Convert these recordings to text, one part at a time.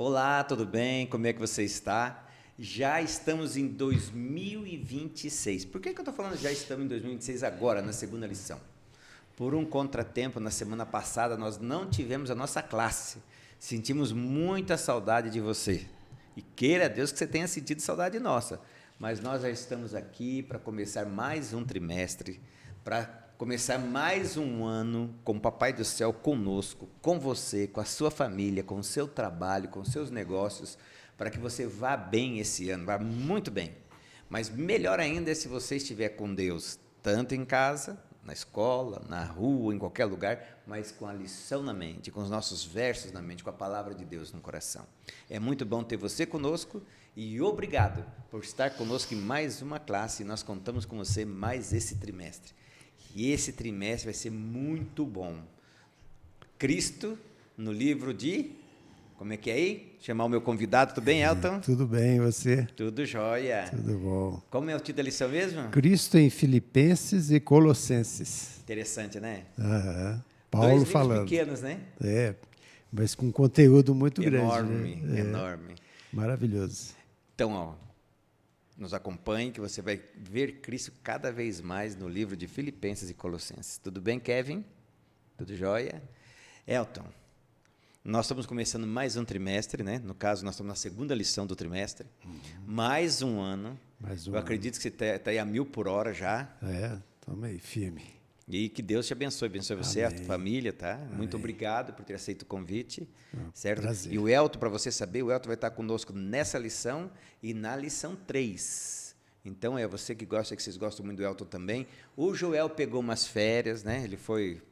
Olá, tudo bem? Como é que você está? Já estamos em 2026. Por que eu estou falando já estamos em 2026 agora, na segunda lição? Por um contratempo, na semana passada, nós não tivemos a nossa classe. Sentimos muita saudade de você. E queira Deus que você tenha sentido saudade nossa. Mas nós já estamos aqui para começar mais um trimestre, para começar mais um ano com o Papai do Céu conosco, com você, com a sua família, com o seu trabalho, com os seus negócios, para que você vá bem esse ano, vá muito bem. Mas melhor ainda é se você estiver com Deus, tanto em casa, na escola, na rua, em qualquer lugar, mas com a lição na mente, com os nossos versos na mente, com a palavra de Deus no coração. É muito bom ter você conosco e obrigado por estar conosco em mais uma classe. Nós contamos com você mais esse trimestre. E esse trimestre vai ser muito bom. Cristo, no livro de... Como é que é aí? Chamar o meu convidado. Tudo bem, Elton? Tudo bem, e você? Tudo jóia. Tudo bom. Como é o título da lição mesmo? Cristo em Filipenses e Colossenses. Interessante, né? Paulo Dois livros falando. pequenos, né? Mas com conteúdo muito enorme, grande. Né? Enorme. Maravilhoso. Então, nos acompanhe que você vai ver Cristo cada vez mais no livro de Filipenses e Colossenses. Tudo bem, Kevin? Tudo jóia? Elton, nós estamos começando mais um trimestre, né? No caso, nós estamos na segunda lição do trimestre. Mais um ano. Eu acredito que você está aí a 1000 por hora já. Estamos aí, firme. E que Deus te abençoe você, Amém. a tua família, tá? Amém. Muito obrigado por ter aceito o convite, certo? Prazer. E o Elton, para você saber, o Elton vai estar conosco nessa lição e na lição 3. Então, é você que gosta, que vocês gostam muito do Elton também. O Joel pegou umas férias, né? Ele foi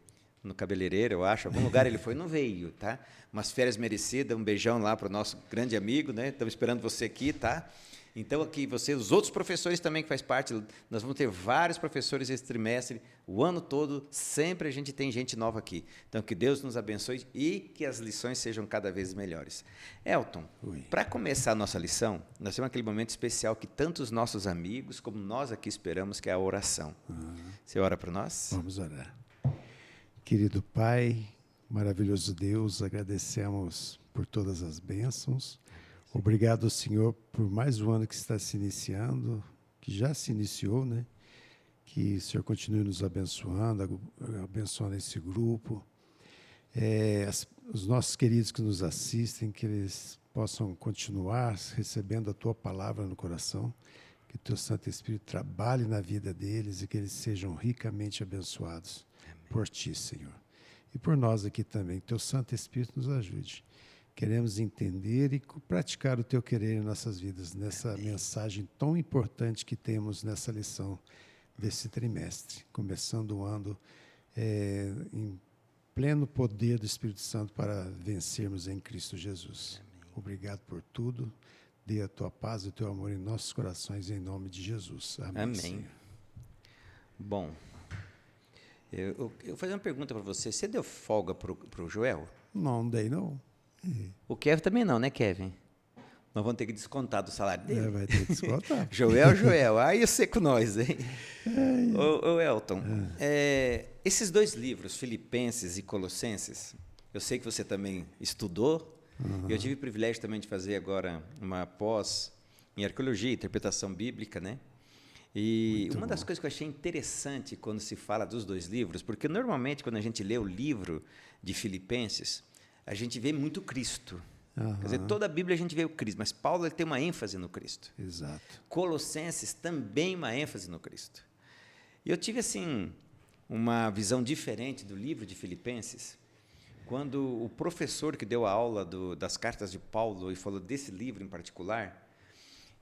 no cabeleireiro, eu acho, algum lugar ele foi, não veio, tá? Umas férias merecidas, um beijão lá para o nosso grande amigo, né? Estamos esperando você aqui, tá? Então, aqui, você, os outros professores também que faz parte, nós vamos ter vários professores esse trimestre, o ano todo, sempre a gente tem gente nova aqui. Então, que Deus nos abençoe e que as lições sejam cada vez melhores. Elton, para começar a nossa lição, nós temos aquele momento especial que tanto os nossos amigos, como nós aqui esperamos, que é a oração. Você ora para nós? Vamos orar. Querido Pai, maravilhoso Deus, agradecemos por todas as bênçãos. Obrigado, Senhor, por mais um ano que está se iniciando, que já se iniciou, né? Que o Senhor continue nos abençoando, abençoando esse grupo. Os nossos queridos que nos assistem, que eles possam continuar recebendo a Tua palavra no coração, que o Teu Santo Espírito trabalhe na vida deles e que eles sejam ricamente abençoados por Ti, Senhor. E por nós aqui também, que Teu Santo Espírito nos ajude. Queremos entender e praticar o Teu querer em nossas vidas, nessa mensagem tão importante que temos nessa lição desse trimestre, começando o ano em pleno poder do Espírito Santo para vencermos em Cristo Jesus. Amém. Obrigado por tudo. Dê a Tua paz e o Teu amor em nossos corações, em nome de Jesus. Amém. Amém. Senhor. Bom, eu vou fazer uma pergunta para você. Você deu folga para o Joel? Não dei, não. O Kevin também não, né, Kevin? Nós vamos ter que descontar do salário dele. Vai ter que descontar. Joel, aí eu sei com nós, hein? Ô Elton, esses dois livros, Filipenses e Colossenses, eu sei que você também estudou. Eu tive o privilégio também de fazer agora uma pós em arqueologia e interpretação bíblica, né? E Muito uma das bom. coisas que eu achei interessante quando se fala dos dois livros, porque normalmente quando a gente lê o livro de Filipenses, a gente vê muito Cristo. Quer dizer, toda a Bíblia a gente vê o Cristo, mas Paulo ele tem uma ênfase no Cristo. Exato. Colossenses também uma ênfase no Cristo. E eu tive, assim, uma visão diferente do livro de Filipenses, quando o professor que deu a aula das cartas de Paulo e falou desse livro em particular,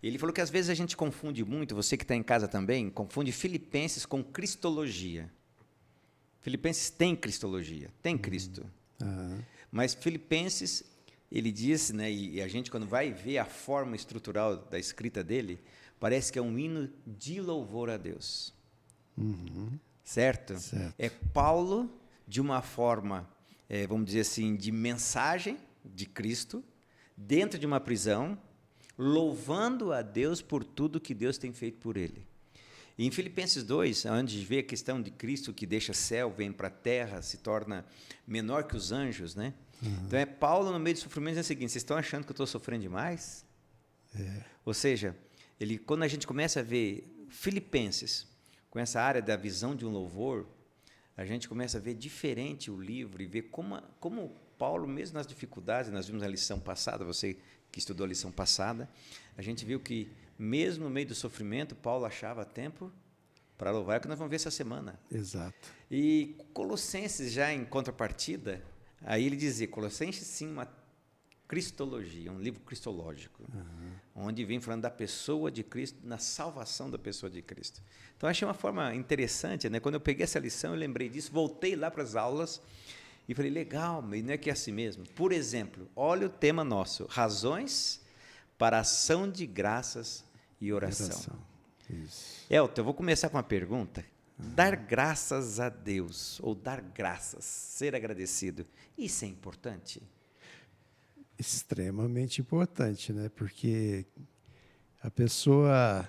ele falou que às vezes a gente confunde muito, você que está em casa também, confunde Filipenses com Cristologia. Filipenses tem Cristologia, tem Cristo. Mas Filipenses, ele diz, né, e a gente quando vai ver a forma estrutural da escrita dele, parece que é um hino de louvor a Deus. Certo? É Paulo, de uma forma, vamos dizer assim, de mensagem de Cristo, dentro de uma prisão, louvando a Deus por tudo que Deus tem feito por ele. E em Filipenses 2, onde vê a questão de Cristo que deixa céu, vem para a terra, se torna menor que os anjos, né? Então, Paulo, no meio do sofrimento, é o seguinte: vocês estão achando que eu estou sofrendo demais? Ou seja, quando a gente começa a ver Filipenses, com essa área da visão de um louvor, a gente começa a ver diferente o livro e ver como Paulo, mesmo nas dificuldades, nós vimos a lição passada, você que estudou a lição passada, a gente viu que, mesmo no meio do sofrimento, Paulo achava tempo para louvar, é o que nós vamos ver essa semana. Exato. E Colossenses, já em contrapartida, aí ele dizia, Colossenses, sim, uma cristologia, um livro cristológico, onde vem falando da pessoa de Cristo, na salvação da pessoa de Cristo. Então, achei uma forma interessante, né? Quando eu peguei essa lição, eu lembrei disso, voltei lá para as aulas e falei, legal, mas não é que é assim mesmo? Por exemplo, olha o tema nosso, razões para ação de graças e oração. Isso. Elton, eu vou começar com uma pergunta. Dar graças a Deus, ou dar graças, ser agradecido, isso é importante? Extremamente importante, né? Porque a pessoa,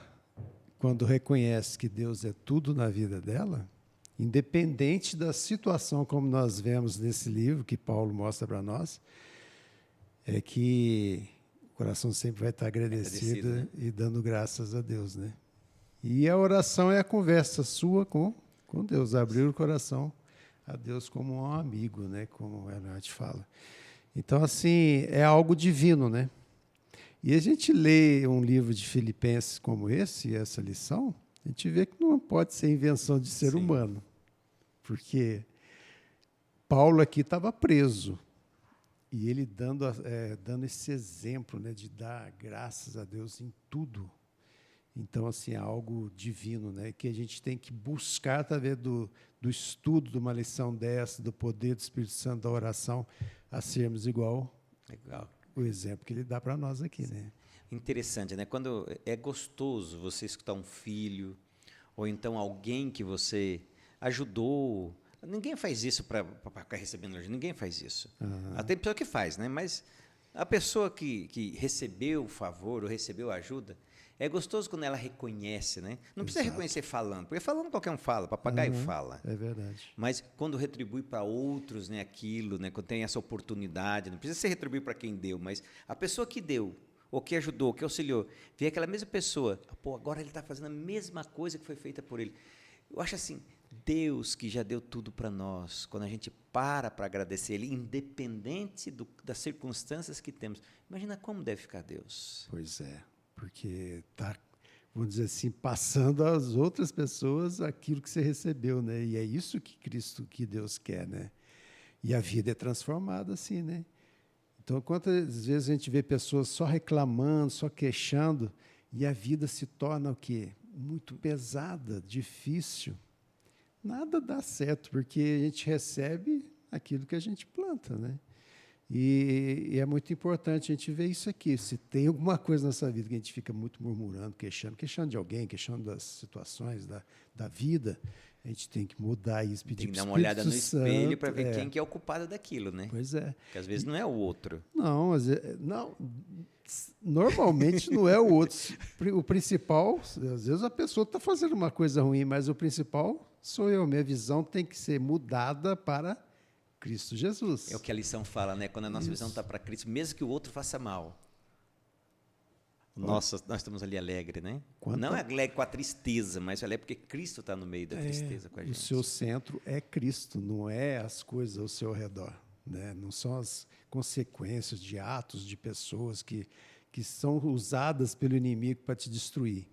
quando reconhece que Deus é tudo na vida dela, independente da situação, como nós vemos nesse livro que Paulo mostra para nós, é que o coração sempre vai estar agradecido, né? E dando graças a Deus, né? E a oração é a conversa sua com Deus, abrir o coração a Deus como um amigo, né? Como a Nath fala. Então, assim, é algo divino, né? E a gente lê um livro de Filipenses como esse, essa lição, a gente vê que não pode ser invenção de ser humano. Porque Paulo aqui estava preso. E ele dando esse exemplo, né, de dar graças a Deus em tudo. Então, assim, é algo divino, né, que a gente tem que buscar através do estudo de uma lição dessa, do poder do Espírito Santo, da oração, a sermos igual o exemplo que ele dá para nós aqui, né? Interessante, né? Quando é gostoso você escutar um filho, ou então alguém que você ajudou. Ninguém faz isso para ficar recebendo elogio, ninguém faz isso. Tem pessoa que faz, né? Mas a pessoa que recebeu o favor ou recebeu a ajuda, é gostoso quando ela reconhece, né? Não precisa reconhecer falando, porque falando qualquer um fala, papagaio fala. É verdade. Mas quando retribui para outros, né, aquilo, né, quando tem essa oportunidade, não precisa ser retribuir para quem deu, mas a pessoa que deu, ou que ajudou, que auxiliou, vê aquela mesma pessoa, pô, agora ele está fazendo a mesma coisa que foi feita por ele. Eu acho assim, Deus que já deu tudo para nós, quando a gente para agradecer Ele, independente das circunstâncias que temos, imagina como deve ficar Deus. Pois é, porque está, vamos dizer assim, passando às outras pessoas aquilo que você recebeu, né? E é isso que Deus quer, né? E a vida é transformada assim, né? Então, quantas vezes a gente vê pessoas só reclamando, só queixando, e a vida se torna o quê? Muito pesada, difícil. Nada dá certo, porque a gente recebe aquilo que a gente planta, né? E é muito importante a gente ver isso aqui. Se tem alguma coisa nessa vida que a gente fica muito murmurando, queixando de alguém, queixando das situações da vida, a gente tem que mudar isso, pedir tem que dar para o uma olhada no Espírito espelho para Santo, ver quem que é o culpado daquilo, né? Pois é. Porque às vezes não é o outro. Não, normalmente não é o outro. O principal, às vezes a pessoa está fazendo uma coisa ruim, mas o principal sou eu. Minha visão tem que ser mudada para Cristo Jesus. É o que a lição fala, né? Quando a nossa visão está para Cristo, mesmo que o outro faça mal. Nós estamos ali alegre, né? Não é alegre com a tristeza, mas alegre porque Cristo está no meio da tristeza com a gente. O seu centro é Cristo, não é as coisas ao seu redor, né? Não são as consequências de atos de pessoas que são usadas pelo inimigo para te destruir.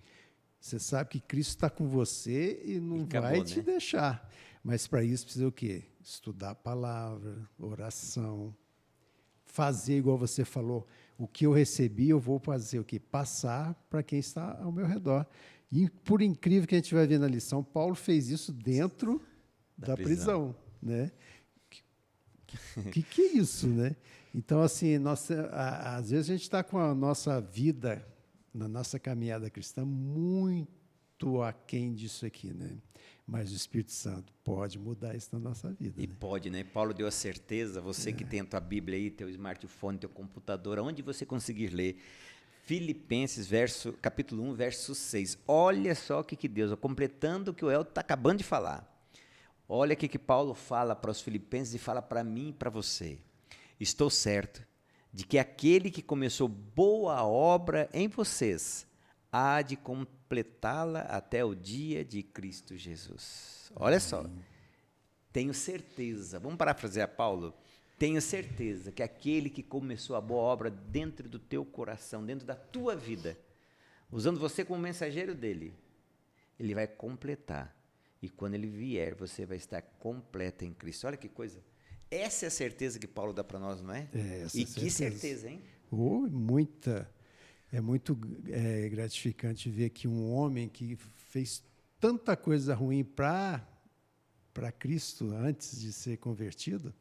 Você sabe que Cristo está com você e não vai te deixar. Mas para isso precisa o quê? Estudar a palavra, oração, fazer igual você falou. O que eu recebi, eu vou fazer o quê? Passar para quem está ao meu redor. E, por incrível que a gente vai ver na lição, Paulo fez isso dentro da prisão, né? Que é isso, né? Então, assim, às vezes a gente está com a nossa vida, na nossa caminhada cristã, muito aquém disso aqui, né? Mas o Espírito Santo pode mudar isso na nossa vida. E né? Pode, né? Paulo deu a certeza, você que tem a tua Bíblia aí, teu smartphone, teu computador, aonde você conseguir ler, Filipenses, capítulo 1, verso 6. Olha só o que Deus, completando o que o Elton está acabando de falar. Olha o que Paulo fala para os filipenses e fala para mim e para você. estou certo de que aquele que começou boa obra em vocês há de completá-la até o dia de Cristo Jesus. Olha só, tenho certeza, vamos parafrasear Paulo, tenho certeza que aquele que começou a boa obra dentro do teu coração, dentro da tua vida, usando você como mensageiro dele, ele vai completar. E quando ele vier, você vai estar completa em Cristo. Olha que coisa. Essa é a certeza que Paulo dá para nós, não é? E que certeza, hein? É muito gratificante ver que um homem que fez tanta coisa ruim para Cristo antes de ser convertido,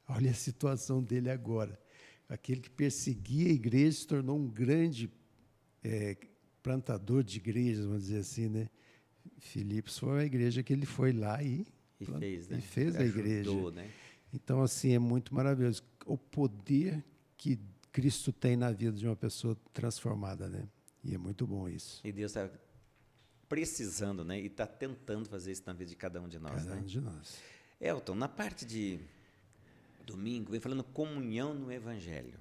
olha a situação dele agora. Aquele que perseguia a igreja se tornou um grande plantador de igrejas, vamos dizer assim, né? Filipos foi a igreja que ele foi lá e fez a igreja. Ajudou, né? Então, assim, é muito maravilhoso o poder que Cristo tem na vida de uma pessoa transformada, né? E é muito bom isso. E Deus está precisando, né? E está tentando fazer isso na vida de cada um de nós, Cada um de nós. Elton, na parte de domingo, vem falando comunhão no Evangelho.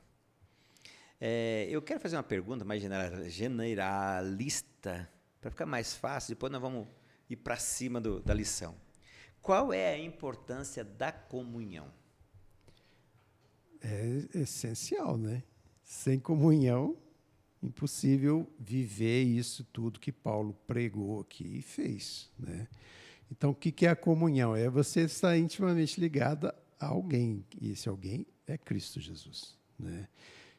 Eu quero fazer uma pergunta mais generalista, para ficar mais fácil, depois nós vamos ir para cima da lição. Qual é a importância da comunhão? É essencial, né? Sem comunhão, impossível viver isso tudo que Paulo pregou aqui e fez, né? Então, o que é a comunhão? É você estar intimamente ligado a alguém, e esse alguém é Cristo Jesus, né?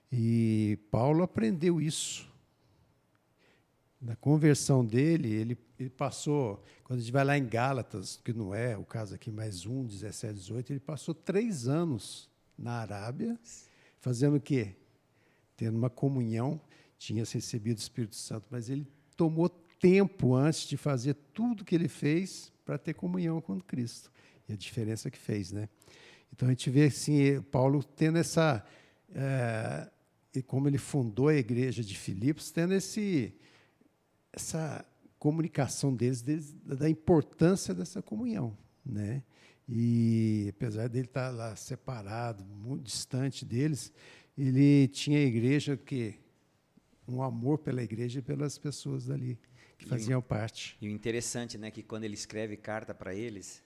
E Paulo aprendeu isso. Na conversão dele, ele passou, quando a gente vai lá em Gálatas, que não é o caso aqui, mais 17, 18, ele passou 3 anos na Arábia, fazendo o quê? Tendo uma comunhão, tinha recebido o Espírito Santo, mas ele tomou tempo antes de fazer tudo que ele fez para ter comunhão com Cristo. E a diferença que fez, né? Então, a gente vê assim, Paulo tendo essa... e como ele fundou a igreja de Filipos, tendo essa comunicação deles, da importância dessa comunhão, né? E apesar dele estar lá separado, muito distante deles, ele tinha a igreja um amor pela igreja e pelas pessoas dali que faziam parte. E o interessante, né, que quando ele escreve carta para eles,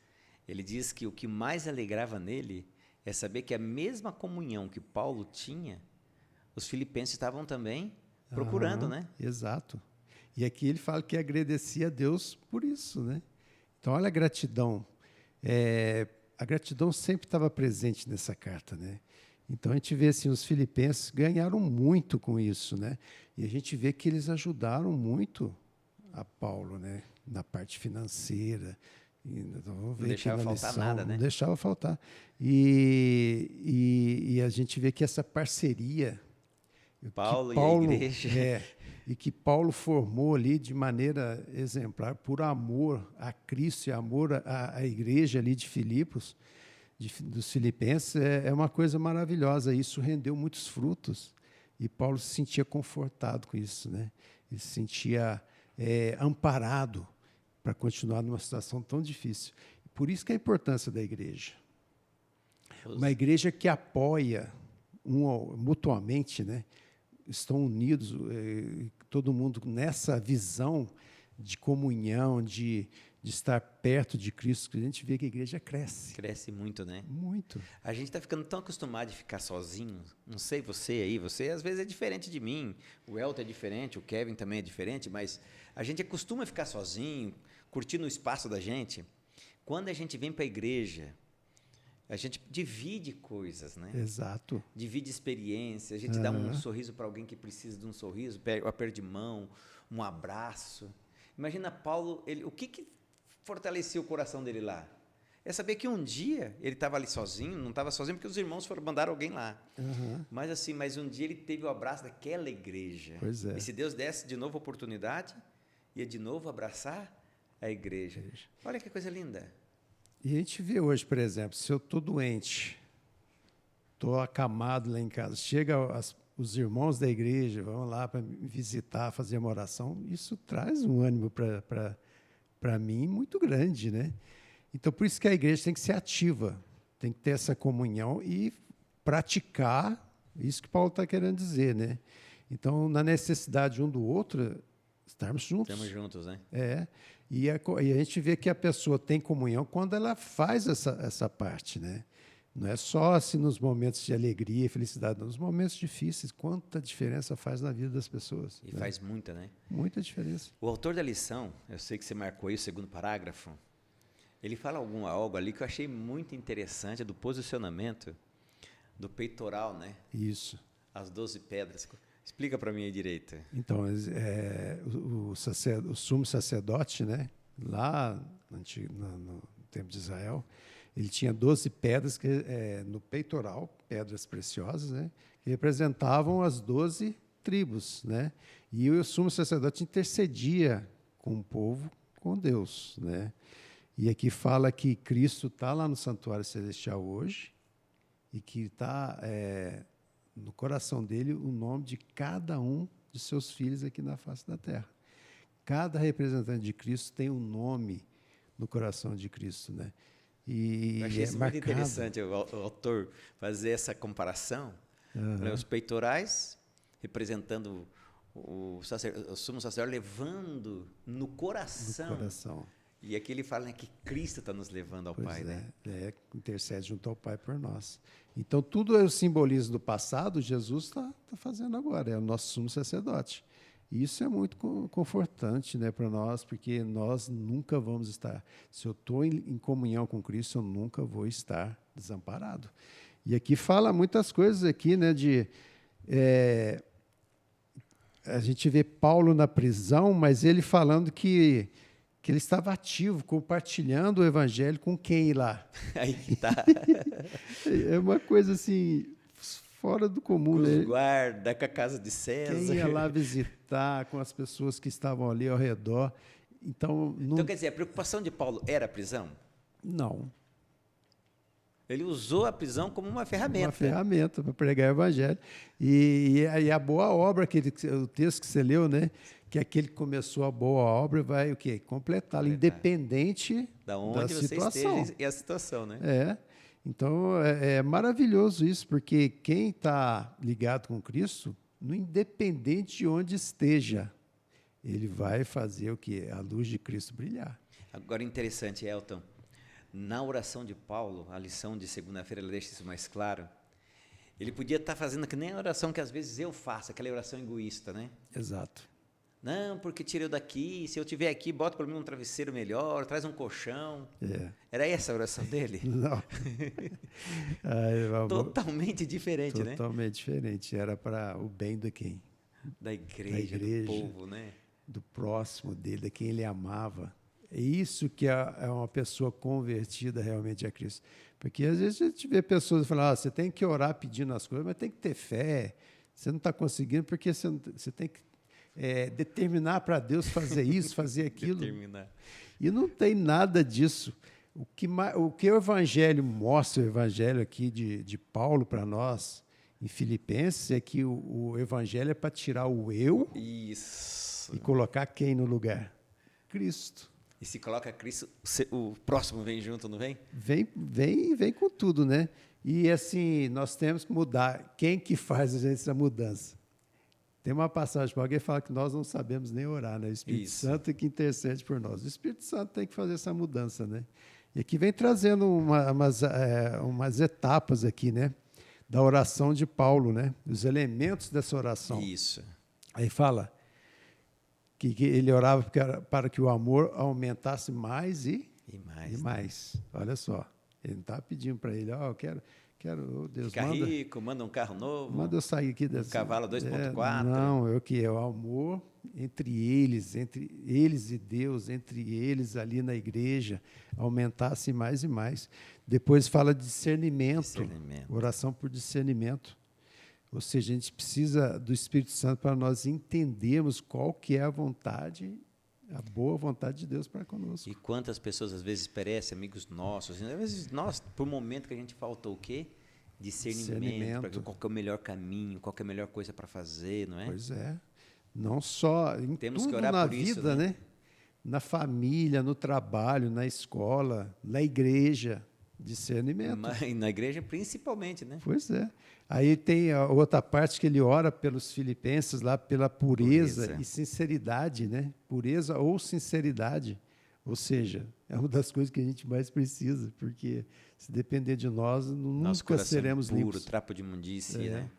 ele diz que o que mais alegrava nele é saber que a mesma comunhão que Paulo tinha, os filipenses estavam também procurando, né? Exato. E aqui ele fala que agradecia a Deus por isso, né? Então, olha a gratidão. A gratidão sempre estava presente nessa carta, né? Então, a gente vê assim, os filipenses ganharam muito com isso, né? E a gente vê que eles ajudaram muito a Paulo, né? Na parte financeira. Não deixava faltar nada, né? Não deixava faltar. E a gente vê que essa parceria... Paulo e a igreja... e que Paulo formou ali de maneira exemplar, por amor a Cristo e amor à igreja ali de Filipos, dos filipenses, é uma coisa maravilhosa. Isso rendeu muitos frutos e Paulo se sentia confortado com isso, né? Ele se sentia amparado para continuar numa situação tão difícil. Por isso que a importância da igreja. Uma igreja que apoia mutuamente, né? Estão unidos, todo mundo nessa visão de comunhão, de estar perto de Cristo, que a gente vê que a igreja cresce. Cresce muito, né? Muito. A gente está ficando tão acostumado a ficar sozinho. Não sei você aí, você às vezes é diferente de mim, o Elton é diferente, o Kevin também é diferente, mas a gente acostuma a ficar sozinho, curtindo o espaço da gente. Quando a gente vem para a igreja, a gente divide coisas, né? Exato. Divide experiência, a gente dá um sorriso para alguém que precisa de um sorriso, um aperto de mão, um abraço. Imagina Paulo, o que fortaleceu o coração dele lá? É saber que um dia ele estava ali sozinho, não estava sozinho porque os irmãos mandaram alguém lá. Mas um dia ele teve o abraço daquela igreja. Pois é. E se Deus desse de novo a oportunidade, ia de novo abraçar a igreja. Olha que coisa linda. E a gente vê hoje, por exemplo, se eu estou doente, estou acamado lá em casa, chega os irmãos da igreja, vão lá para me visitar, fazer uma oração, isso traz um ânimo para mim muito grande, né? Então, por isso que a igreja tem que ser ativa, tem que ter essa comunhão e praticar isso que Paulo está querendo dizer, né? Então, na necessidade um do outro, estarmos juntos. Estamos juntos, né? E a gente vê que a pessoa tem comunhão quando ela faz essa parte, né? Não é só assim nos momentos de alegria e felicidade, nos momentos difíceis, quanta diferença faz na vida das pessoas. E faz muita, né? Muita diferença. O autor da lição, eu sei que você marcou aí o segundo parágrafo, ele fala algo ali que eu achei muito interessante, do posicionamento do peitoral, né? Isso. As 12 pedras. Explica para mim aí direito. Então, o sumo sacerdote, né? Lá no tempo de Israel, ele tinha 12 pedras no peitoral, pedras preciosas, né? Que representavam as 12 tribos, né? E o sumo sacerdote intercedia com o povo, com Deus, né? E aqui fala que Cristo está lá no santuário celestial hoje e que está no coração dele o nome de cada um de seus filhos aqui na face da terra. Cada representante de Cristo tem um nome no coração de Cristo, né? E eu achei isso muito interessante o autor fazer essa comparação. Né? Os peitorais representando o sumo sacerdote levando no coração. No coração. E aqui ele fala, né, que Cristo está nos levando ao Pai, né? Intercede junto ao Pai por nós. Então, tudo é o simbolismo do passado, Jesus está fazendo agora, é o nosso sumo sacerdote. E isso é muito confortante, né, para nós, porque nós nunca vamos estar. Se eu estou em comunhão com Cristo, eu nunca vou estar desamparado. E aqui fala muitas coisas aqui, né, a gente vê Paulo na prisão, mas ele falando que ele estava ativo, compartilhando o evangelho com quem lá? Aí que tá. É uma coisa assim, fora do comum, com né? Os guarda, com a casa de César. Quem ia lá visitar, com as pessoas que estavam ali ao redor. Então, então, quer dizer, a preocupação de Paulo era a prisão? Não. Ele usou a prisão como uma ferramenta. Uma ferramenta para pregar o evangelho. E a boa obra, o texto que você leu, né? Que aquele que começou a boa obra vai o quê? Completá-la, independente da onde você esteja e a situação, né? Então, é maravilhoso isso, porque quem está ligado com Cristo, independente de onde esteja, ele vai fazer o quê? A luz de Cristo brilhar. Agora, interessante, Elton, na oração de Paulo, a lição de segunda-feira, ele deixa isso mais claro. Ele podia estar fazendo que nem a oração que às vezes eu faço, aquela oração egoísta, né? Exato. Não, porque tira eu daqui, se eu estiver aqui, bota para mim um travesseiro melhor, traz um colchão. Era essa a oração dele? Não. Totalmente diferente, né? Totalmente diferente. Era para o bem de quem? Da igreja, do povo, né? Do próximo dele, de quem ele amava. É isso que é uma pessoa convertida realmente a Cristo. Porque às vezes a gente vê pessoas falando, você tem que orar pedindo as coisas, mas tem que ter fé. Você não está conseguindo porque você tem que determinar para Deus fazer isso, fazer aquilo. Determinar. E não tem nada disso. O que o Evangelho mostra, o Evangelho aqui de Paulo para nós, em Filipenses, é que o Evangelho é para tirar o eu e colocar quem no lugar? Cristo. E se coloca Cristo, o próximo vem junto, não vem? Vem com tudo, né? E assim, nós temos que mudar. Quem que faz essa mudança? Tem uma passagem para alguém que fala que nós não sabemos nem orar, né? O Espírito Santo é que intercede por nós. O Espírito Santo tem que fazer essa mudança, né? E aqui vem trazendo umas etapas aqui, né? Da oração de Paulo, né? Os elementos dessa oração. Isso. Aí fala que ele orava para que o amor aumentasse mais e mais. Olha só. Ele não está pedindo para ele, eu quero, oh Deus, ficar rico, manda um carro novo. Manda eu sair aqui dessa. Um cavalo 2.4. Não, é o amor entre eles e Deus, entre eles ali na igreja, aumentasse mais e mais. Depois fala de discernimento. Oração por discernimento. Ou seja, a gente precisa do Espírito Santo para nós entendermos qual que é a vontade, a boa vontade de Deus para conosco. E quantas pessoas às vezes perecem, amigos nossos, às vezes nós, por um momento que a gente faltou o quê? Discernimento. Para ver qual que é o melhor caminho, qual que é a melhor coisa para fazer, não é? Pois é. Não só em Temos tudo que orar na por vida, isso, né? Na família, no trabalho, na escola, na igreja, Discernimento. E na igreja principalmente, né? Pois é. Aí tem a outra parte que ele ora pelos filipenses lá pela pureza e sinceridade, né? Pureza ou sinceridade. Ou seja, é uma das coisas que a gente mais precisa, porque se depender de nós, nunca seremos puro, limpos. Trapo de imundície, né?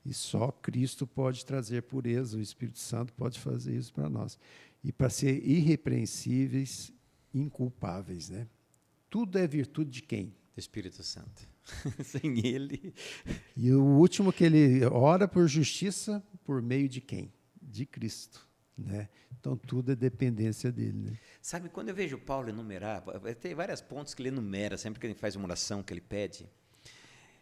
E só Cristo pode trazer pureza, o Espírito Santo pode fazer isso para nós. E para ser irrepreensíveis, inculpáveis, né? Tudo é virtude de quem? Do Espírito Santo. Sem ele. E o último que ele ora por justiça, por meio de quem? De Cristo, né? Então tudo é dependência dele, né? Sabe, quando eu vejo Paulo enumerar, tem vários pontos que ele enumera, sempre que ele faz uma oração que ele pede.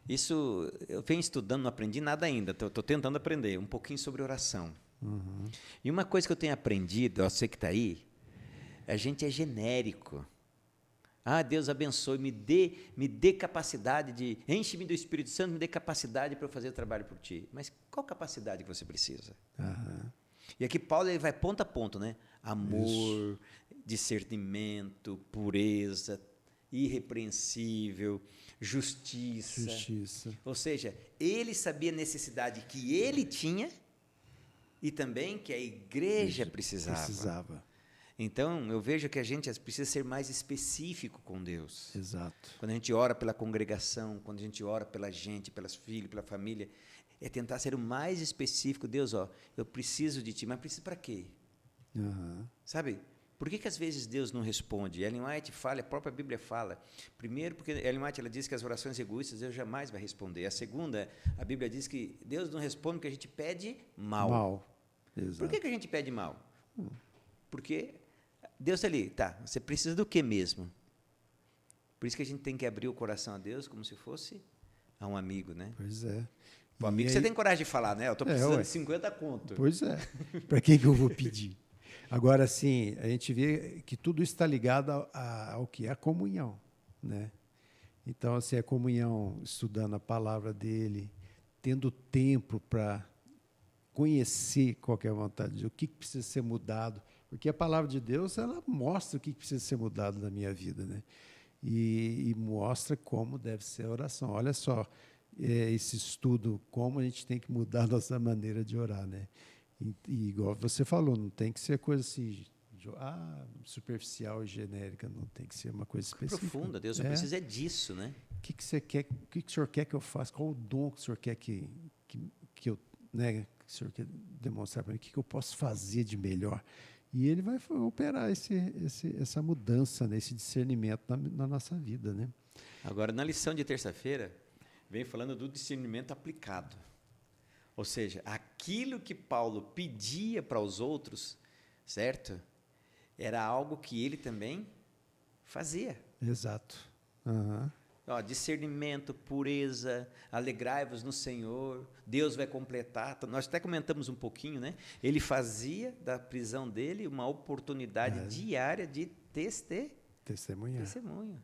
Isso, eu venho estudando, não aprendi nada ainda, estou tentando aprender um pouquinho sobre oração. Uhum. E uma coisa que eu tenho aprendido, você que está aí, a gente é genérico. Ah, Deus abençoe, me dê capacidade enche-me do Espírito Santo, me dê capacidade para eu fazer o trabalho por ti. Mas qual capacidade que você precisa? Uhum. E aqui Paulo ele vai ponto a ponto, né? Amor, discernimento, pureza, irrepreensível, justiça. Ou seja, ele sabia a necessidade que ele tinha e também que a igreja precisava. Então, eu vejo que a gente precisa ser mais específico com Deus. Exato. Quando a gente ora pela congregação, quando a gente ora pela gente, pelos filhos, pela família, é tentar ser o mais específico. Deus, eu preciso de ti, mas preciso para quê? Uhum. Sabe? Por que às vezes Deus não responde? Ellen White fala, a própria Bíblia fala. Primeiro, porque Ellen White ela diz que as orações egoístas Deus jamais vai responder. A segunda, a Bíblia diz que Deus não responde porque a gente pede mal. Exato. Por que a gente pede mal? Porque Deus está ali, tá, você precisa do que mesmo? Por isso que a gente tem que abrir o coração a Deus como se fosse a um amigo, né? Pois é. O amigo aí, você tem coragem de falar, né? Eu estou precisando de 50 conto. Pois é. Para que eu vou pedir? Agora, assim, a gente vê que tudo está ligado ao que? A comunhão, né? Então, assim, a comunhão, estudando a palavra dele, tendo tempo para conhecer qual que é a vontade de Deus, o que precisa ser mudado, porque a palavra de Deus, ela mostra o que precisa ser mudado na minha vida, né? E mostra como deve ser a oração. Olha só, esse estudo, como a gente tem que mudar a nossa maneira de orar, né? E igual você falou, não tem que ser coisa assim, superficial e genérica, não tem que ser uma coisa específica. Profunda, Deus, eu preciso disso, né? O que você quer? O que o senhor quer que eu faça? Qual o dom que o senhor quer que eu, né, que o senhor quer demonstrar para mim? O que eu posso fazer de melhor? E ele vai operar essa mudança, né, esse discernimento na nossa vida, né? Agora, na lição de terça-feira, vem falando do discernimento aplicado. Ou seja, aquilo que Paulo pedia para os outros, certo? Era algo que ele também fazia. Exato. Uhum. Discernimento, pureza, alegrai-vos no Senhor, Deus vai completar. Nós até comentamos um pouquinho, né? Ele fazia da prisão dele uma oportunidade diária de testemunhar. Testemunho.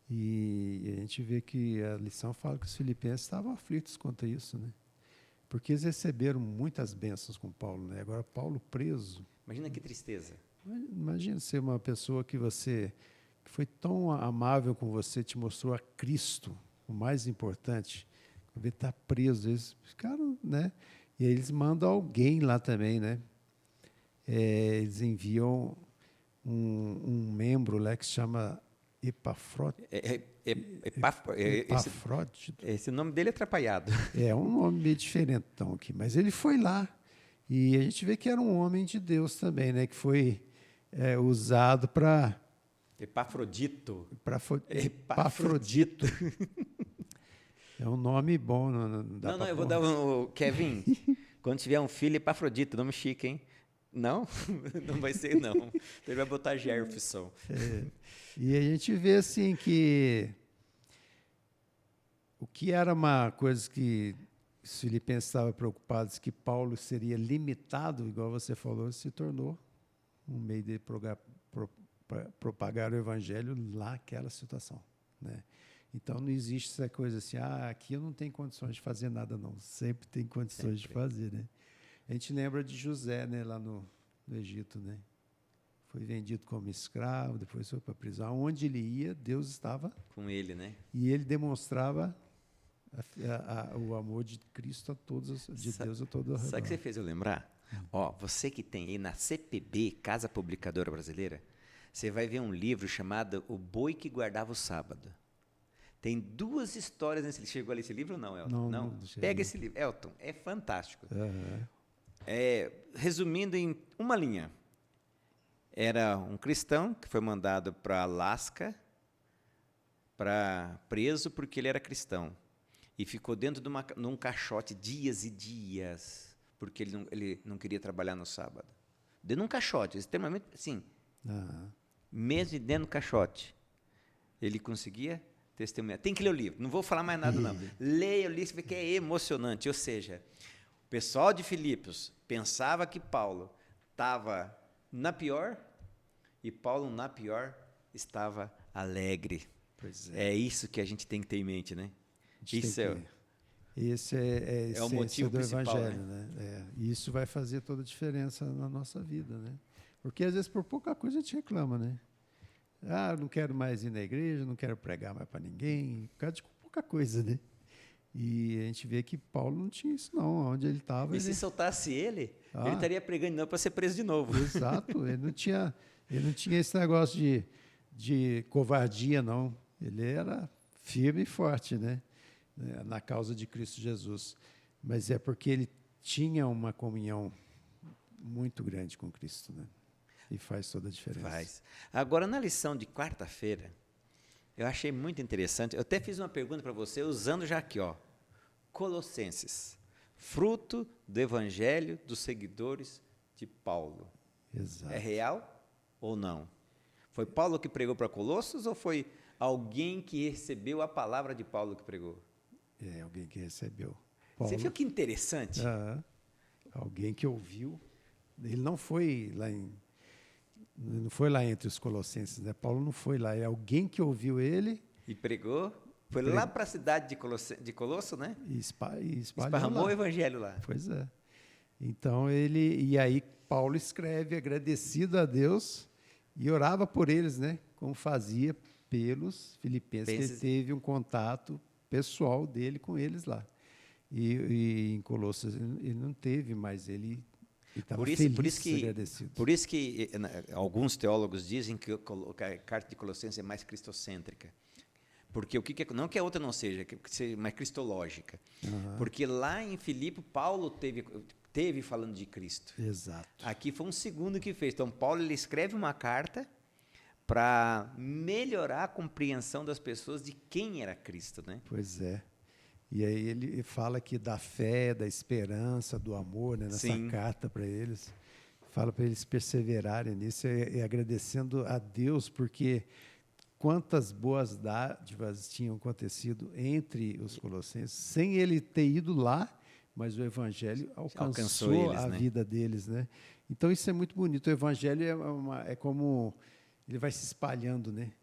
E a gente vê que a lição fala que os filipenses estavam aflitos quanto a isso, né? Porque eles receberam muitas bênçãos com Paulo, né? Agora, Paulo preso. Imagina que tristeza. Imagina ser uma pessoa que foi tão amável com você, te mostrou a Cristo, o mais importante. Ele está preso, eles ficaram, né? E aí eles mandam alguém lá também, né? Eles enviam um membro lá que se chama Epafrodito. Esse nome dele é atrapalhado. É um nome meio diferentão aqui, mas ele foi lá e a gente vê que era um homem de Deus também, né? Que foi usado para Epafrodito. Epafrodito. É um nome bom. Não, eu vou dar Kevin, quando tiver um filho, Epafrodito, nome chique, hein? Não? Não vai ser, não. Então ele vai botar Jefferson. E a gente vê assim que o que era uma coisa que os filipenses estavam preocupados, que Paulo seria limitado, igual você falou, se tornou um meio de propagar o evangelho lá naquela situação, né? Então não existe essa coisa assim, aqui eu não tenho condições de fazer nada, não. Sempre tem condições de fazer, né? A gente lembra de José, né, lá no Egito, né? foi vendido como escravo, depois foi para a prisão. Onde ele ia, Deus estava Com ele, né? e ele demonstrava o amor de Cristo a todos, de Deus a todo o Sabe o que você redor. fez eu lembrar? Ó, você que tem aí na CPB, Casa Publicadora Brasileira, você vai ver um livro chamado O Boi que Guardava o Sábado. Tem 2 histórias nesse livro. Chegou ali esse livro ou não, Elton? Não Pega cheguei. esse livro. Elton, é fantástico. Aham. Resumindo em uma linha. Era um cristão que foi mandado para Alasca preso porque ele era cristão. E ficou dentro de num caixote dias e dias, porque ele não queria trabalhar no sábado. Dentro de um caixote, extremamente, assim, Aham. mesmo dentro do caixote. Ele conseguia testemunhar. Tem que ler o livro, não vou falar mais nada, não. Leia o livro, você vê que é emocionante. Ou seja, o pessoal de Filipos pensava que Paulo estava na pior, e Paulo, na pior, estava alegre. Pois é. É isso que a gente tem que ter em mente, né? A gente Isso tem esse é a é o essência motivo do principal, Evangelho, né? E isso vai fazer toda a diferença na nossa vida, né? Porque às vezes por pouca coisa a gente reclama, né? Ah, não quero mais ir na igreja, não quero pregar mais para ninguém, por causa de pouca coisa, né? E a gente vê que Paulo não tinha isso não, onde ele estava. E se soltasse ele estaria pregando de novo para ser preso de novo. Exato, ele não tinha esse negócio de covardia, não. Ele era firme e forte, né? Na causa de Cristo Jesus. Mas é porque ele tinha uma comunhão muito grande com Cristo, né? E faz toda a diferença. Faz. Agora, na lição de quarta-feira, eu achei muito interessante. Eu até fiz uma pergunta para você, usando já aqui, ó. Colossenses, fruto do evangelho dos seguidores de Paulo. Exato. É real ou não? Foi Paulo que pregou para Colossos ou foi alguém que recebeu a palavra de Paulo que pregou? É alguém que recebeu. Você Paulo, viu que interessante? alguém que ouviu. Ele não foi lá entre os colossenses, né? Paulo não foi lá. É alguém que ouviu ele E pregou. Foi lá para a cidade de Colosso, né? e espalhou Esparramou lá. o evangelho lá. Pois é. Então e aí Paulo escreve agradecido a Deus e orava por eles, né? Como fazia pelos filipenses, que ele teve um contato pessoal dele com eles lá. E em Colossos ele não teve, mas ele estava feliz e agradecido. Por isso que alguns teólogos dizem que a carta de Colossenses é mais cristocêntrica. Porque não que a outra não seja, que seja mais cristológica. Porque lá em Filipe, Paulo teve falando de Cristo. Exato. Aqui foi um segundo que fez. Então, Paulo ele escreve uma carta para melhorar a compreensão das pessoas de quem era Cristo, né? Pois é. E aí ele fala aqui da fé, da esperança, do amor, né, nessa Sim. carta para eles. Fala para eles perseverarem nisso e agradecendo a Deus, porque quantas boas dádivas tinham acontecido entre os colossenses, sem ele ter ido lá, mas o evangelho alcançou eles, a né? vida deles, né? Então isso é muito bonito. O evangelho é como ele vai se espalhando, né?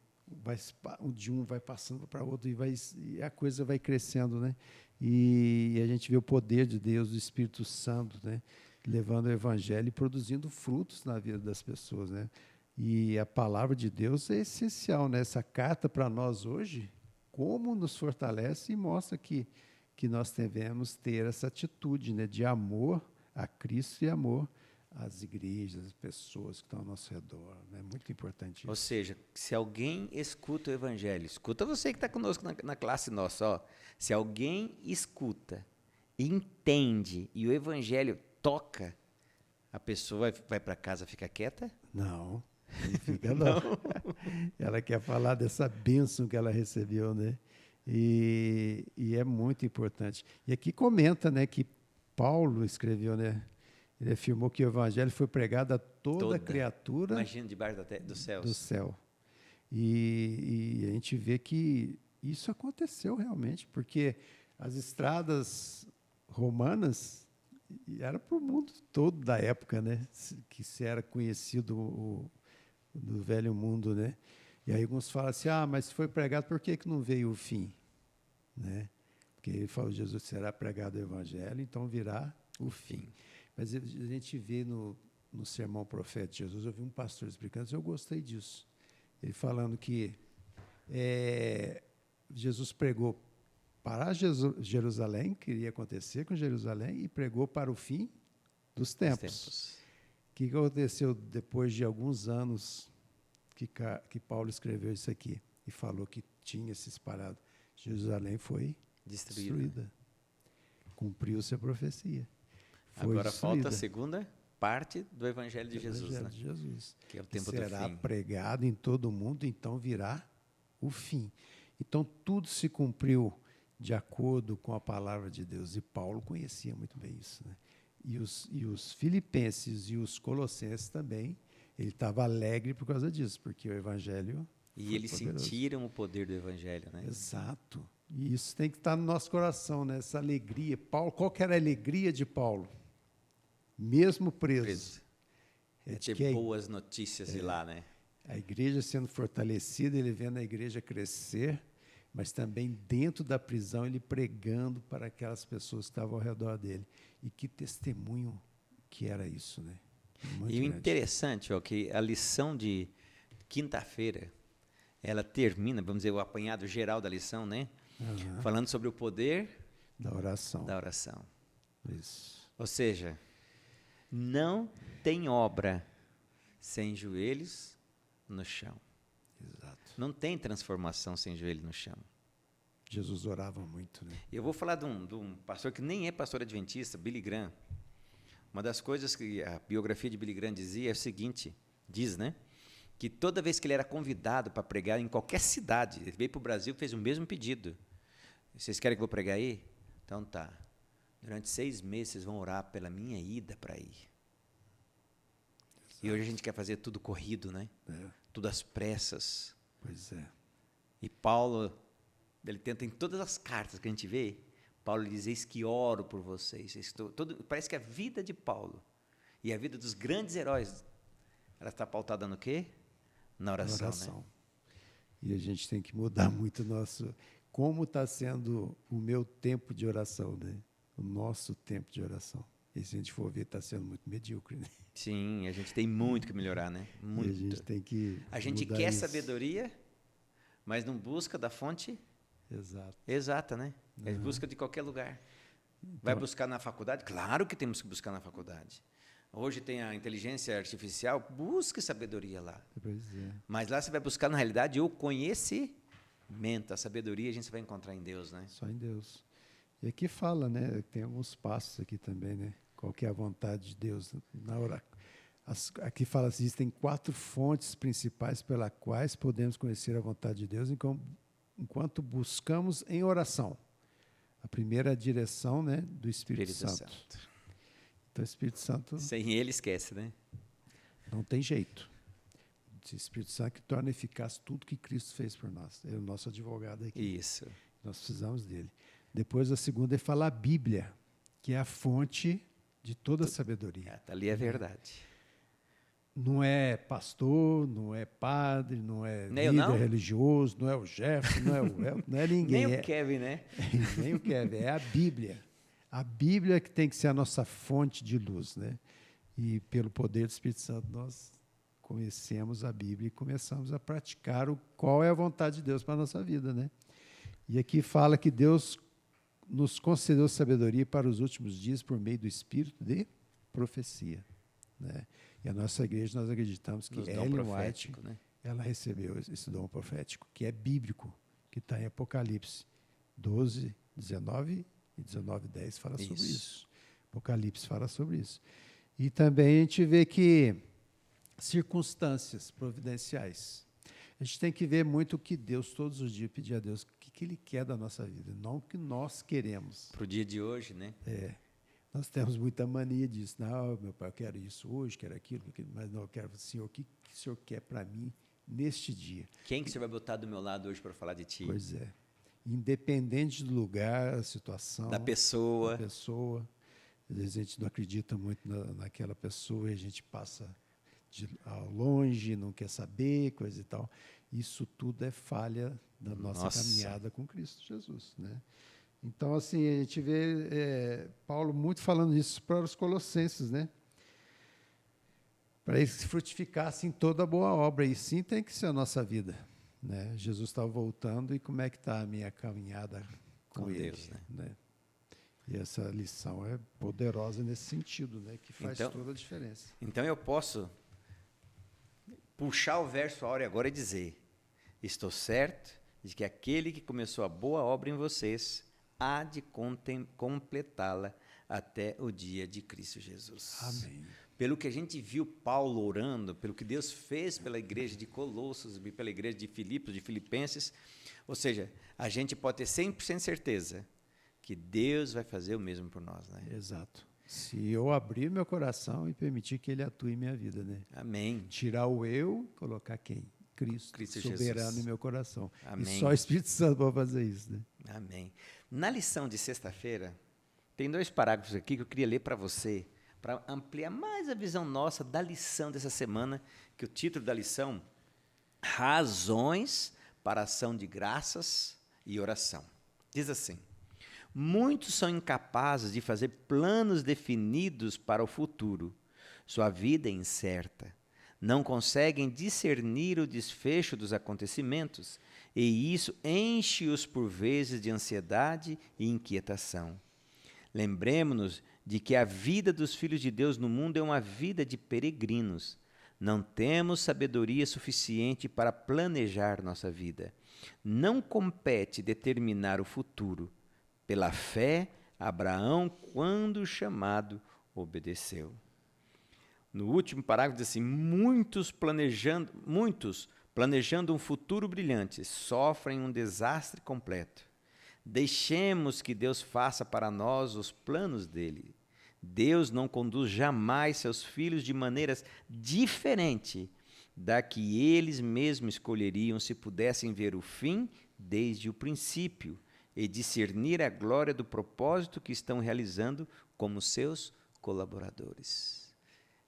De um vai passando para outro e a coisa vai crescendo, né? E a gente vê o poder de Deus, do Espírito Santo, né? Levando o evangelho e produzindo frutos na vida das pessoas, né? E a palavra de Deus é essencial, né? Essa carta para nós hoje, como nos fortalece e mostra que nós devemos ter essa atitude, né, de amor a Cristo e amor às igrejas, às pessoas que estão ao nosso redor. É muito importante isso. Ou seja, se alguém escuta o evangelho, escuta você que está conosco na classe nossa, ó. Se alguém escuta, entende e o evangelho toca, a pessoa vai para casa, fica quieta? Não, não fica não. Ela quer falar dessa bênção que ela recebeu, né? E é muito importante. E aqui comenta, né, que Paulo escreveu, né? Ele afirmou que o evangelho foi pregado a toda criatura. Imagina debaixo dos céus. Do céu. E a gente vê que isso aconteceu realmente, porque as estradas romanas era para o mundo todo da época, né? Que se era conhecido do velho mundo, né? E aí alguns falam assim, mas se foi pregado, por que não veio o fim? Né? Porque ele falou, Jesus será pregado o evangelho, então virá o fim. Mas a gente vê no no sermão profético de Jesus, eu vi um pastor explicando isso, eu gostei disso. Ele falando que Jesus pregou para Jerusalém, que iria acontecer com Jerusalém, e pregou para o fim dos tempos. O que aconteceu depois de alguns anos que Paulo escreveu isso aqui e falou que tinha se espalhado? Jerusalém foi destruída. Cumpriu-se a profecia. Agora falta a segunda parte do Evangelho de Jesus, Evangelho né? de Jesus. Que é o tempo do será fim. pregado em todo o mundo, então virá o fim. Então, tudo se cumpriu de acordo com a palavra de Deus. E Paulo conhecia muito bem isso, né? E os filipenses e os colossenses também, ele estava alegre por causa disso, porque o Evangelho E eles sentiram o poder do Evangelho, né? Exato. E isso tem que estar no nosso coração, né? Essa alegria. Paulo, qual que era a alegria de Paulo? Mesmo preso. É ter boas notícias de lá, né? A igreja sendo fortalecida, ele vendo a igreja crescer, mas também dentro da prisão ele pregando para aquelas pessoas que estavam ao redor dele. E que testemunho que era isso, né? Muito e o grande. interessante, ó, que a lição de quinta-feira, ela termina, vamos dizer, o apanhado geral da lição, né? Falando sobre o poder da oração. Da oração. Isso. Ou seja, não tem obra sem joelhos no chão. Exato. Não tem transformação sem joelho no chão. Jesus orava muito, né? Eu vou falar de um pastor que nem é pastor adventista, Billy Graham. Uma das coisas que a biografia de Billy Graham dizia é o seguinte, diz, né? Que toda vez que ele era convidado para pregar em qualquer cidade, ele veio para o Brasil e fez o mesmo pedido. Vocês querem que eu pregue aí? Então tá. Durante 6 meses vocês vão orar pela minha ida para aí. Exato. E hoje a gente quer fazer tudo corrido, né? Tudo às pressas. Pois é. E Paulo, ele tenta em todas as cartas que a gente vê, Paulo diz, eis que oro por vocês. Parece que a vida de Paulo e a vida dos grandes heróis, ela está pautada no quê? Na oração. Né? E a gente tem que mudar muito o nosso... Como está sendo o meu tempo de oração, né? O nosso tempo de oração. E se a gente for ver, está sendo muito medíocre, né? Sim, a gente tem muito que melhorar, né? Muito. E a gente tem que A gente quer sabedoria, mas não busca da fonte exata, né? É busca de qualquer lugar. Vai buscar na faculdade? Claro que temos que buscar na faculdade. Hoje tem a inteligência artificial, busque sabedoria lá. Pois é. Mas lá você vai buscar, na realidade, o conhecimento, a sabedoria, a gente vai encontrar em Deus, né? Só em Deus. E aqui fala, né? Tem alguns passos aqui também, né? Qual que é a vontade de Deus na oração. Aqui fala que existem 4 fontes principais pelas quais podemos conhecer a vontade de Deus enquanto buscamos em oração. A primeira é a direção, né, do Espírito Santo. Então, o Espírito Santo... Sem ele, esquece, né? Não tem jeito. O Espírito Santo que torna eficaz tudo que Cristo fez por nós. Ele é o nosso advogado aqui. Isso. Nós precisamos dele. Depois, a segunda é falar a Bíblia, que é a fonte de toda a sabedoria. Ali é verdade. Não é pastor, não é padre, não é nem líder religioso, não é o Jefferson, não é o El, não é ninguém. Nem o Kevin, né? Nem o Kevin, é a Bíblia. A Bíblia que tem que ser a nossa fonte de luz, né? E pelo poder do Espírito Santo nós conhecemos a Bíblia e começamos a praticar qual é a vontade de Deus para a nossa vida, né? E aqui fala que Deus nos concedeu sabedoria para os últimos dias por meio do Espírito de profecia, né? E a nossa igreja, nós acreditamos que Ellen White, né? Ela recebeu esse dom profético, que é bíblico, que está em Apocalipse 12, 19 e 19, 10 fala sobre isso. Apocalipse fala sobre isso. E também a gente vê que circunstâncias providenciais. A gente tem que ver muito o que Deus, todos os dias, pedir a Deus, o que Ele quer da nossa vida, não o que nós queremos. Para o dia de hoje, né? Nós temos muita mania disso. Não, meu pai, eu quero isso hoje, quero aquilo, mas não, eu quero, Senhor, o que o Senhor quer para mim neste dia? Quem que você vai botar do meu lado hoje para falar de ti? Pois é. Independente do lugar, a situação. Da pessoa. Às vezes a gente não acredita muito naquela pessoa e a gente passa ao longe, não quer saber, coisa e tal. Isso tudo é falha da nossa caminhada com Cristo Jesus, né? Então, assim, a gente vê Paulo muito falando isso para os colossenses, né? para isso frutificasse em toda boa obra. E sim tem que ser a nossa vida, né? Jesus está voltando e como é que está a minha caminhada com ele, Deus, né? E essa lição é poderosa nesse sentido, né? Que faz toda a diferença. Então eu posso puxar o verso áureo agora e dizer: estou certo de que aquele que começou a boa obra em vocês há de completá-la até o dia de Cristo Jesus. Amém. Pelo que a gente viu Paulo orando, pelo que Deus fez pela igreja de Colossos e pela igreja de Filipos, de Filipenses, ou seja, a gente pode ter 100% certeza que Deus vai fazer o mesmo por nós, né? Exato. Se eu abrir meu coração e permitir que Ele atue em minha vida, né? Amém. Tirar o eu, colocar quem? Cristo soberano Jesus. Em meu coração. Amém. E só o Espírito Santo pode fazer isso, né? Amém. Na lição de sexta-feira, tem 2 parágrafos aqui que eu queria ler para você, para ampliar mais a visão nossa da lição dessa semana, que o título da lição, Razões para a ação de graças e oração. Diz assim: muitos são incapazes de fazer planos definidos para o futuro. Sua vida é incerta. Não conseguem discernir o desfecho dos acontecimentos, e isso enche-os por vezes de ansiedade e inquietação. Lembremos-nos de que a vida dos filhos de Deus no mundo é uma vida de peregrinos. Não temos sabedoria suficiente para planejar nossa vida. Não compete determinar o futuro. Pela fé, Abraão, quando chamado, obedeceu. No último parágrafo diz assim: muitos planejando um futuro brilhante sofrem um desastre completo. Deixemos que Deus faça para nós os planos dele. Deus não conduz jamais seus filhos de maneiras diferentes da que eles mesmos escolheriam se pudessem ver o fim desde o princípio e discernir a glória do propósito que estão realizando como seus colaboradores.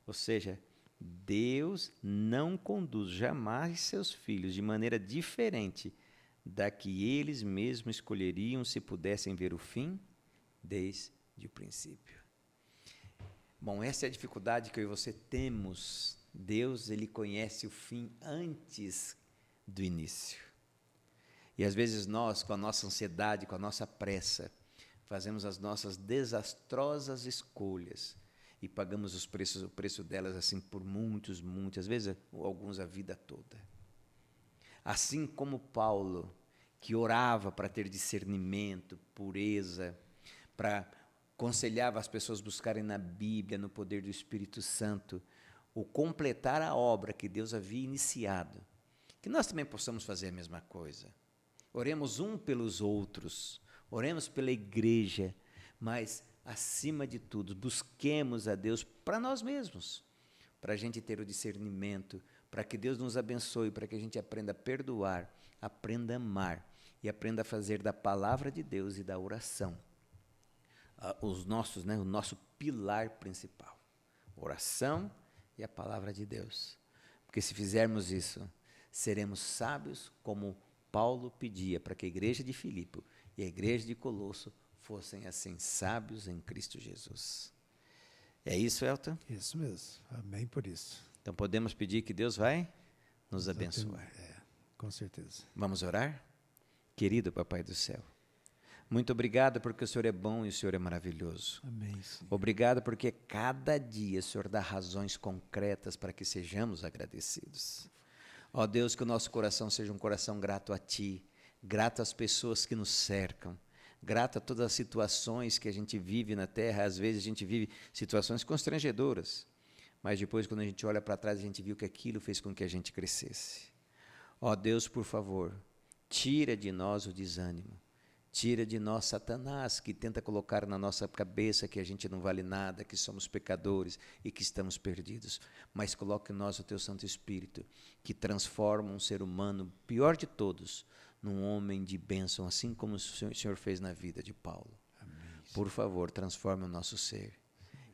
Ou seja, Deus não conduz jamais seus filhos de maneira diferente da que eles mesmos escolheriam se pudessem ver o fim desde o princípio. Bom, essa é a dificuldade que eu e você temos. Deus, ele conhece o fim antes do início. E às vezes nós, com a nossa ansiedade, com a nossa pressa, fazemos as nossas desastrosas escolhas e pagamos o preço delas assim por muitas vezes, alguns a vida toda. Assim como Paulo, que orava para ter discernimento, pureza, para aconselhava as pessoas buscarem na Bíblia, no poder do Espírito Santo, o completar a obra que Deus havia iniciado. Que nós também possamos fazer a mesma coisa. Oremos um pelos outros, oremos pela igreja, mas, acima de tudo, busquemos a Deus para nós mesmos, para a gente ter o discernimento, para que Deus nos abençoe, para que a gente aprenda a perdoar, aprenda a amar e aprenda a fazer da palavra de Deus e da oração o nosso pilar principal, oração e a palavra de Deus. Porque se fizermos isso, seremos sábios como Paulo pedia para que a igreja de Filipe e a igreja de Colosso fossem assim, sábios em Cristo Jesus. É isso, Elton? Isso mesmo. Amém por isso. Então podemos pedir que Deus vai nos abençoar. Com certeza. Vamos orar? Querido Papai do céu, muito obrigado porque o Senhor é bom e o Senhor é maravilhoso. Amém, Senhor. Obrigado porque cada dia o Senhor dá razões concretas para que sejamos agradecidos. Ó Deus, que o nosso coração seja um coração grato a Ti, grato às pessoas que nos cercam, grato a todas as situações que a gente vive na terra. Às vezes a gente vive situações constrangedoras, mas depois, quando a gente olha para trás, a gente viu que aquilo fez com que a gente crescesse. Ó Deus, por favor, tira de nós o desânimo. Tira de nós Satanás, que tenta colocar na nossa cabeça que a gente não vale nada, que somos pecadores e que estamos perdidos. Mas coloque em nós o Teu Santo Espírito, que transforma um ser humano, pior de todos, num homem de bênção, assim como o Senhor fez na vida de Paulo. Amém. Por favor, transforme o nosso ser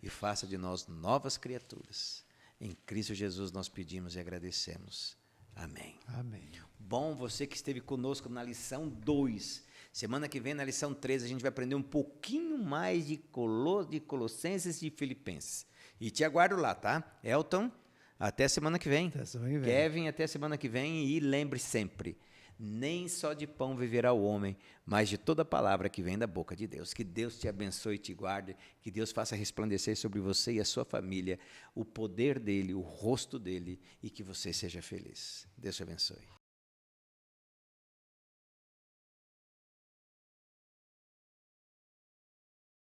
e faça de nós novas criaturas. Em Cristo Jesus nós pedimos e agradecemos. Amém. Amém. Bom, você que esteve conosco na lição 2. Semana que vem, na lição 3, a gente vai aprender um pouquinho mais de Colossenses e Filipenses. E te aguardo lá, tá? Elton, Até semana que vem. Até semana que vem. Kevin, até semana que vem. E lembre sempre, nem só de pão viverá o homem, mas de toda palavra que vem da boca de Deus. Que Deus te abençoe e te guarde, que Deus faça resplandecer sobre você e a sua família o poder dele, o rosto dele, e que você seja feliz. Deus te abençoe.